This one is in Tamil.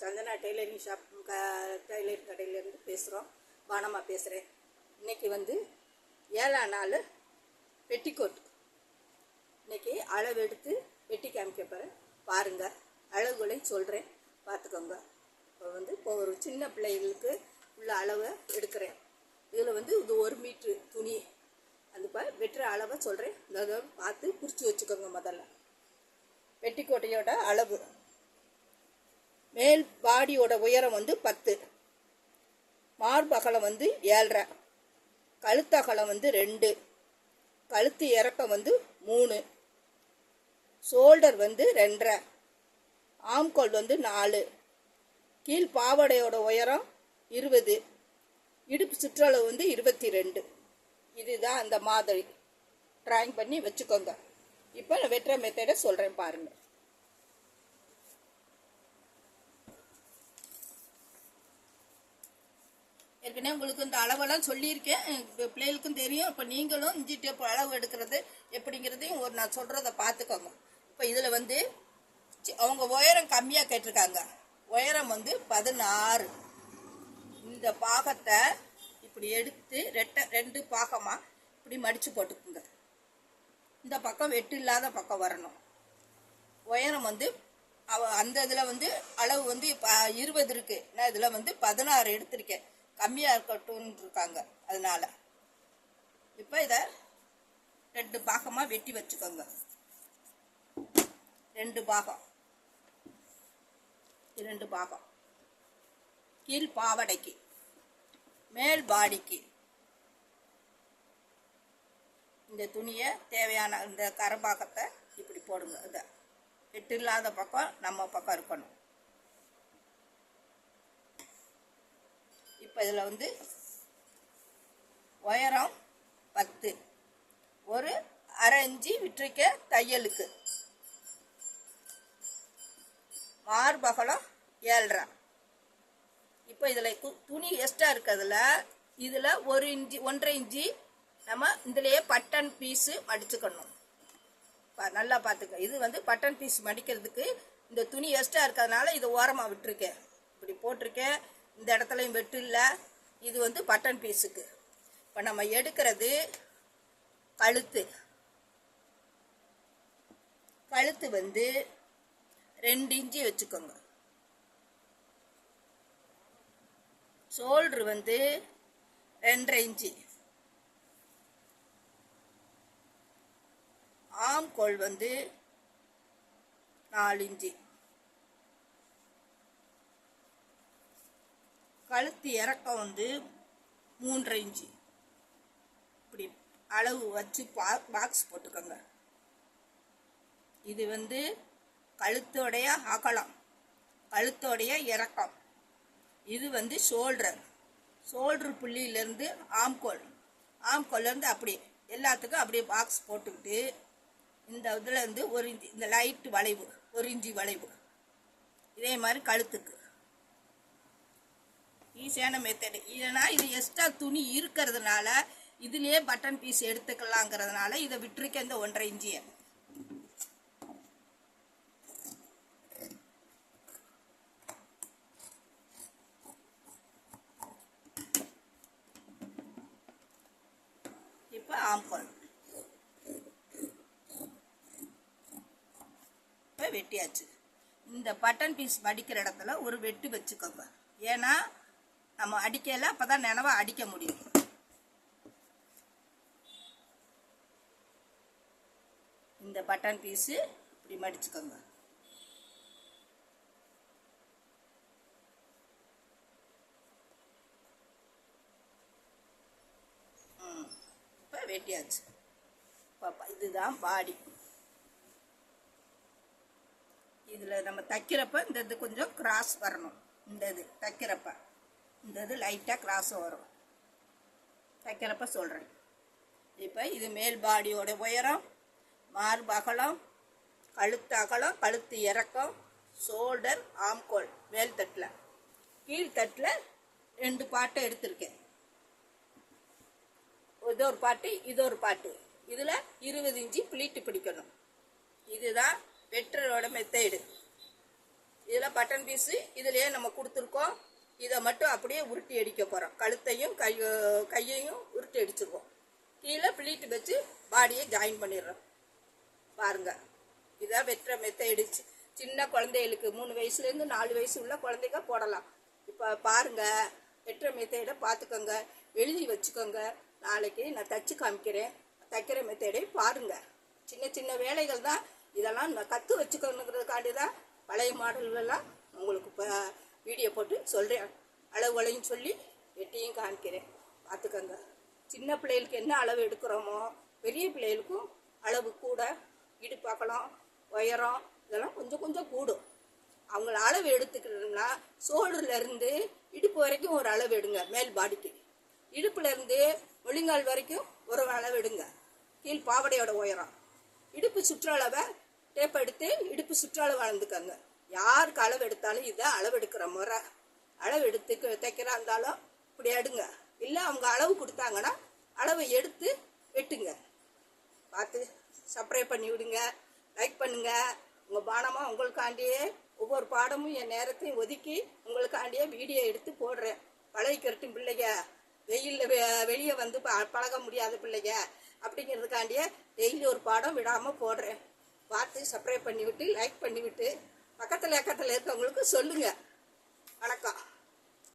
சந்தனா டெய்லரிங் ஷாப் டெய்லரிங் கடையிலேருந்து பேசுகிறோம். வானம்மா பேசுகிறேன். இன்றைக்கி வந்து 7ஆம் நாள் பெட்டிக்கோட். இன்றைக்கி அளவு எடுத்து வெட்டி காமிக்க போகிறேன். பாருங்கள், அளவுகளையும் சொல்கிறேன், பார்த்துக்கோங்க. இப்போ ஒரு சின்ன பிள்ளைகளுக்கு உள்ள அளவை எடுக்கிறேன். இதில் வந்து இது 1 மீட்ரு துணி. அந்த வெட்டுற அளவை சொல்கிறேன். இந்த பார்த்து குறித்து வச்சுக்கோங்க. முதல்ல பெட்டிக்கோட்டையோட அளவு, மேல் பாடியோட உயரம் வந்து 10, மார்பகலம் வந்து 7.5, கழுத்தகலம் வந்து 2, கழுத்து இறக்கம் வந்து 3, ஷோல்டர் வந்து 2.5, ஆம்கோல் வந்து 4, கீழ் பாவாடையோட உயரம் 20, இடுப்பு சுற்றளவு வந்து 22. இதுதான் அந்த மாதிரி ட்ராயிங் பண்ணி வச்சுக்கோங்க. இப்போ நான் வெட்டுற மெத்தடை சொல்கிறேன், பாருங்கள். ஏற்கனவே உங்களுக்கு இந்த அளவெல்லாம் சொல்லியிருக்கேன், பிள்ளைகளுக்கும் தெரியும். இப்போ நீங்களும் இஞ்சி டேப் அளவு எடுக்கிறது எப்படிங்கிறதையும் நான் சொல்கிறத பார்த்துக்கோங்க. இப்போ இதில் வந்து அவங்க உயரம் கம்மியாக கேட்டிருக்காங்க. உயரம் வந்து 16. இந்த பாகத்தை இப்படி எடுத்து 2 பாகமாக இப்படி மடித்து போட்டுக்குங்க. இந்த பக்கம் வெட்டு இல்லாத பக்கம் வரணும். உயரம் வந்து அந்த இதில் வந்து அளவு வந்து 20 இருக்குது. நான் இதில் வந்து 16 எடுத்திருக்கேன். கம்மியாக இருக்கட்டும்னு இருக்காங்க, அதனால. இப்போ இதை 2 பாகமாக வெட்டி வச்சுக்கோங்க. 2 பாகம், 2 பாகம். கீழ் பாவடைக்கு, மேல் பாடிக்கு இந்த துணியை தேவையான இந்த கரபாகத்தை இப்படி போடுங்க. இதை வெட்டு இல்லாத பக்கம் நம்ம பக்கம் இருக்கணும். இப்போ இதில் வந்து உயரம் 10, ஒரு 1/2 இன்ச்சு விட்டுருக்க தையலுக்கு, மார்பகலம் 7.5. இப்போ இதில் துணி எக்ஸ்ட்ரா இருக்கிறதுல இதில் 1.5 இன்ச்சு நம்ம இதிலேயே பட்டன் பீஸு மடிச்சுக்கணும். நல்லா பார்த்துக்க. இது வந்து பட்டன் பீஸ் மடிக்கிறதுக்கு இந்த துணி எக்ஸ்ட்ரா இருக்கிறதுனால இதை ஓரமாக விட்டுருக்கேன், இப்படி போட்டிருக்கேன். இந்த இடத்துலையும் வெட்டு இல்லை. இது வந்து பட்டன் பீஸுக்கு. இப்போ நம்ம எடுக்கிறது கழுத்து. கழுத்து வந்து 2 இன்ச்சு வச்சுக்கோங்க. ஷோல்டர் வந்து 2.5 இன்ச்சு. ஆம்கோல் வந்து 4 இன்ச்சு. கழுத்து இறக்கம் வந்து 3.5 இன்ச்சு. இப்படி அளவு வச்சு பாக்ஸ் போட்டுக்கோங்க. இது வந்து கழுத்தோடைய அகலம், கழுத்தோடைய இறக்கம். இது வந்து ஷோல்டர் புள்ளியிலேருந்து ஆம்கோல்லேருந்து அப்படி எல்லாத்துக்கும் அப்படியே பாக்ஸ் போட்டுக்கிட்டு இந்த இதில் இருந்து 1 இன்ச்சு, இந்த லைட்டு வளைவு 1 இன்ச்சு வளைவு. இதே மாதிரி கழுத்துக்கு. ஈஸியான மெத்தடு. ஏன்னா இது எக்ஸ்ட்ரா துணி இருக்கிறதுனால இதுலேயே பட்டன் பீஸ் எடுத்துக்கலாங்கிறதுனால இதை விட்டுருக்க இந்த 1.5 இன்ச்சியை. இப்போ ஆம்கோல் இப்போ வெட்டியாச்சு. இந்த பட்டன் பீஸ் மடிக்கிற இடத்துல ஒரு வெட்டு வச்சுக்கோங்க. ஏன்னா நம்ம அடிக்கல, அப்போ தான் நினைவா அடிக்க முடியும். இந்த பட்டன் பீஸு இப்படி மடிச்சுக்கோங்க. இப்போ வெட்டியாச்சு. இதுதான் பாடி. இதில் நம்ம தைக்கிறப்ப இந்த இது கொஞ்சம் கிராஸ் வரணும். இந்த இது தைக்கிறப்ப இந்த இது லைட்டாக கிராஸ் வரும். தைக்கிறப்ப சொல்கிறேன். இப்போ இது மேல் பாடியோட உயரம், மார்பு அகலம், கழுத்து அகலம், கழுத்து இறக்கம், ஷோல்டர், ஆம்கோல் மேல் தட்டில். கீழ்த்தட்டில் 2 பாட்டை எடுத்திருக்கேன். இது ஒரு பாட்டு, இது ஒரு பாட்டு. இதில் 20 இன்ச்சு பிளீட்டு பிடிக்கணும். இதுதான் வெட்டுறோட மெத்தேடு. இதில் இதெல்லாம் பட்டன் பீஸு இதுலேயே நம்ம கொடுத்துருக்கோம். இதை மட்டும் அப்படியே உருட்டி அடிக்க போகிறோம். கழுத்தையும் கையையும் உருட்டி அடிச்சிருக்கோம். கீழே பிளீட்டு வச்சு பாடியை ஜாயின் பண்ணிடுறோம். பாருங்க, இதான் வெட்டுற மெத்தேடு. சின்ன குழந்தைகளுக்கு 3 வயசுலேருந்து 4 வயசு உள்ள குழந்தைங்க போடலாம். இப்போ பாருங்க, வெட்டுற மெத்தேடை பார்த்துக்கோங்க, எழுதி வச்சுக்கோங்க. நாளைக்கு நான் தச்சு காமிக்கிறேன். தைக்கிற மெத்தேடை பாருங்க. சின்ன சின்ன வேலைகள் தான் இதெல்லாம் நான் கற்று வச்சுக்கணுங்கிறதுக்காண்டி தான் பழைய மாடல்கள்லாம் உங்களுக்கு இப்போ வீடியோ போட்டு சொல்கிறேன். அளவுகளையும் சொல்லி வெட்டியும் காமிக்கிறேன், பார்த்துக்கோங்க. சின்ன பிள்ளைகளுக்கு என்ன அளவு எடுக்கிறோமோ பெரிய பிள்ளைகளுக்கும் அளவு கூட, இடுப்பகலம் உயரம் இதெல்லாம் கொஞ்சம் கொஞ்சம் கூடும். அவங்கள அளவு எடுத்துக்கிட்டோம்னா ஷோல்டர்லேருந்து இடுப்பு வரைக்கும் ஒரு அளவு எடுங்க. மேல் பாடிக்கு இடுப்புலேருந்து முழங்கால் வரைக்கும் ஒரு அளவு எடுங்க. கீழ் பாவடையோட உயரம், இடுப்பு சுற்றளவை டேப் எடுத்து இடுப்பு சுற்றளவு அளந்துக்கோங்க. யாருக்கு அளவு எடுத்தாலும் இதான் அளவு எடுக்கிற முறை. அளவு எடுத்து தைக்கிறா இருந்தாலும் இப்படி எடுங்க. இல்லை அவங்க அளவு கொடுத்தாங்கன்னா அளவை எடுத்து வெட்டுங்க. பார்த்து சப்ஸ்கிரைப் பண்ணி விடுங்க, லைக் பண்ணுங்க. உங்கள் பானமாக உங்களுக்காண்டியே ஒவ்வொரு பாடமும் என் நேரத்தையும் ஒதுக்கி உங்களுக்காண்டியே வீடியோ எடுத்து போடுறேன். பழகிக்கிறட்டும் பிள்ளைங்க, வெயிலில் வெளியே வந்து பழக முடியாத பிள்ளைங்க அப்படிங்கிறதுக்காண்டியே டெய்லி ஒரு பாடம் விடாமல் போடுறேன். பார்த்து சப்ஸ்கிரைப் பண்ணிவிட்டு லைக் பண்ணிவிட்டு பக்கத்தில் இருக்கவங்களுக்கு சொல்லுங்கள். வணக்கம்.